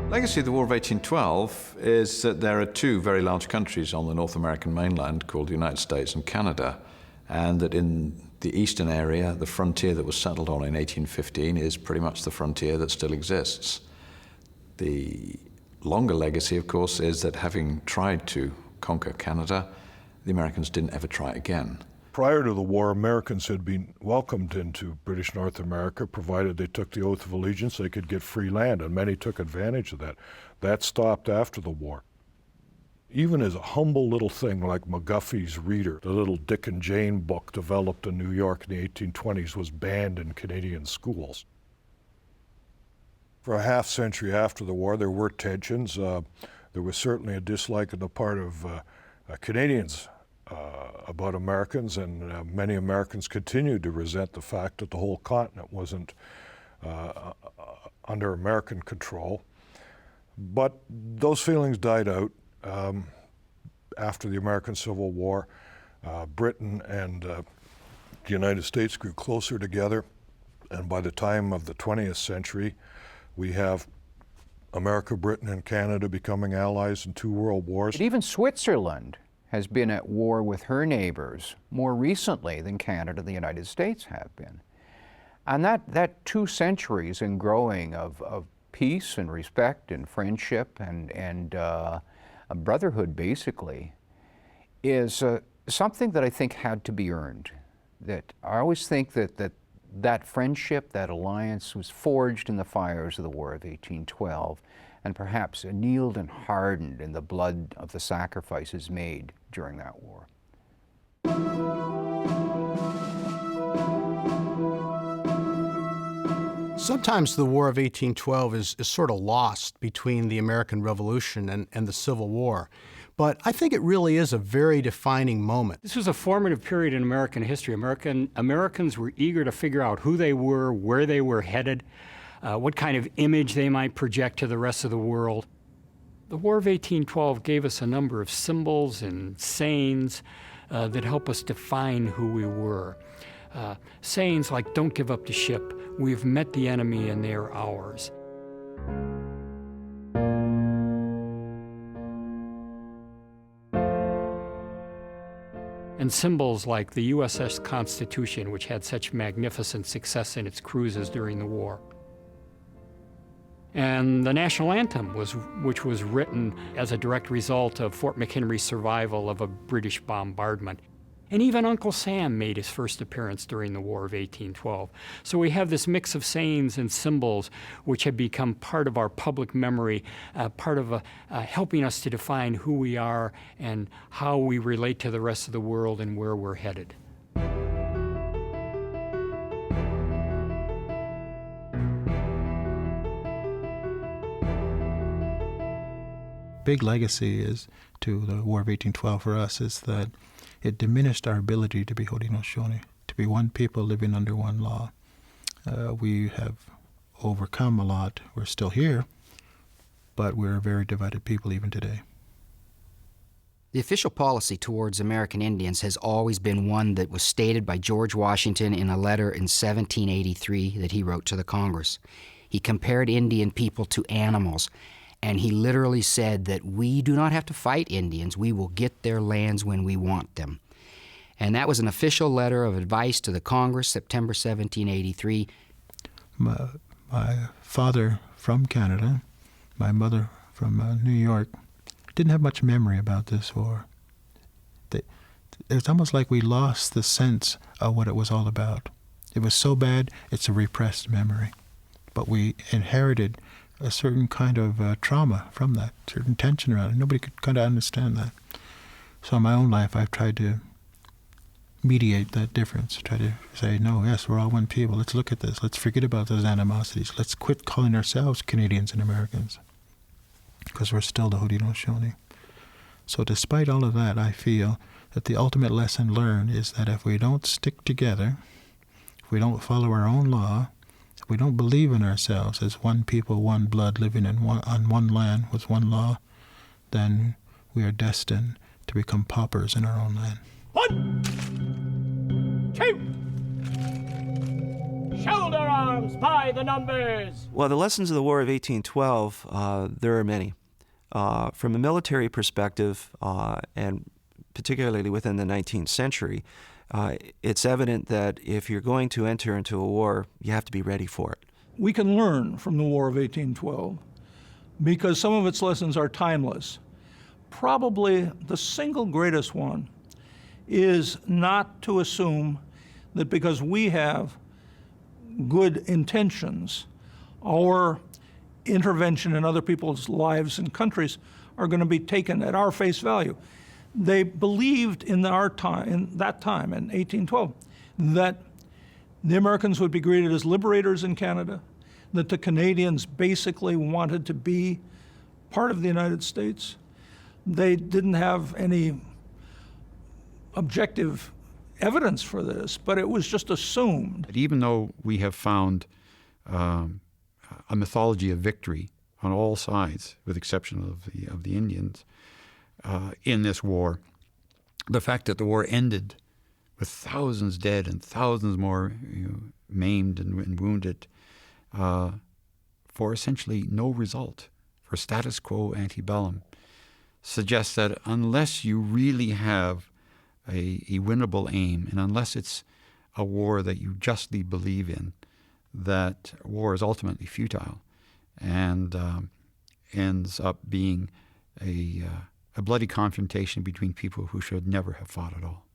Legacy of the War of 1812 is that there are two very large countries on the North American mainland called the United States and Canada, and that in the eastern area, the frontier that was settled on in 1815 is pretty much the frontier that still exists. The longer legacy, of course, is that having tried to conquer Canada, the Americans didn't ever try again. Prior to the war, Americans had been welcomed into British North America, provided they took the oath of allegiance, they could get free land, and many took advantage of that. That stopped after the war. Even as a humble little thing like McGuffey's Reader, the little Dick and Jane book developed in New York in the 1820s, was banned in Canadian schools. For a half century after the war, there were tensions. There was certainly a dislike on the part of Canadians about Americans, and many Americans continued to resent the fact that the whole continent wasn't under American control. But those feelings died out after the American Civil War. Britain and the United States grew closer together, and by the time of the 20th century, we have America, Britain, and Canada becoming allies in two world wars. But even Switzerland has been at war with her neighbors more recently than Canada and the United States have been. And that 2 centuries and growing of peace and respect and friendship and a brotherhood, basically, is something that I think had to be earned. That I always think that friendship, that alliance was forged in the fires of the War of 1812, and perhaps annealed and hardened in the blood of the sacrifices made during that war. Sometimes the War of 1812 is sort of lost between the American Revolution and the Civil War. But I think it really is a very defining moment. This was a formative period in American history. Americans were eager to figure out who they were, where they were headed, what kind of image they might project to the rest of the world. The War of 1812 gave us a number of symbols and sayings that help us define who we were. Sayings like, "Don't give up the ship. We've met the enemy and they are ours." And symbols like the USS Constitution, which had such magnificent success in its cruises during the war. And the national anthem, which was written as a direct result of Fort McHenry's survival of a British bombardment. And even Uncle Sam made his first appearance during the War of 1812. So we have this mix of sayings and symbols which have become part of our public memory, part of helping us to define who we are and how we relate to the rest of the world and where we're headed. Big legacy is to the War of 1812 for us is that it diminished our ability to be Haudenosaunee, to be one people living under one law. We have overcome a lot. We're still here, but we're a very divided people even today. The official policy towards American Indians has always been one that was stated by George Washington in a letter in 1783 that he wrote to the Congress. He compared Indian people to animals, and he literally said that we do not have to fight Indians. We will get their lands when we want them. And that was an official letter of advice to the Congress, September 1783. My father from Canada, my mother from New York, didn't have much memory about this war. It's almost like we lost the sense of what it was all about. It was so bad, it's a repressed memory. But we inherited a certain kind of trauma from that, certain tension around it. Nobody could kind of understand that. So in my own life, I've tried to mediate that difference, try to say, no, yes, we're all one people. Let's look at this. Let's forget about those animosities. Let's quit calling ourselves Canadians and Americans, because we're still the Haudenosaunee. So despite all of that, I feel that the ultimate lesson learned is that if we don't stick together, if we don't follow our own law, if we don't believe in ourselves as one people, one blood, living on one land with one law, then we are destined to become paupers in our own land. 1, 2, Shoulder arms by the numbers! Well, the lessons of the War of 1812, there are many. From a military perspective, and particularly within the 19th century, it's evident that if you're going to enter into a war, you have to be ready for it. We can learn from the War of 1812 because some of its lessons are timeless. Probably the single greatest one is not to assume that because we have good intentions, our intervention in other people's lives and countries are going to be taken at our face value. They believed in that time, in 1812, that the Americans would be greeted as liberators in Canada, that the Canadians basically wanted to be part of the United States. They didn't have any objective evidence for this, but it was just assumed. But even though we have found a mythology of victory on all sides, with the exception of the Indians, in this war, the fact that the war ended with thousands dead and thousands more maimed and wounded for essentially no result, for status quo antebellum, suggests that unless you really have a winnable aim, and unless it's a war that you justly believe in, that war is ultimately futile and ends up being a bloody confrontation between people who should never have fought at all.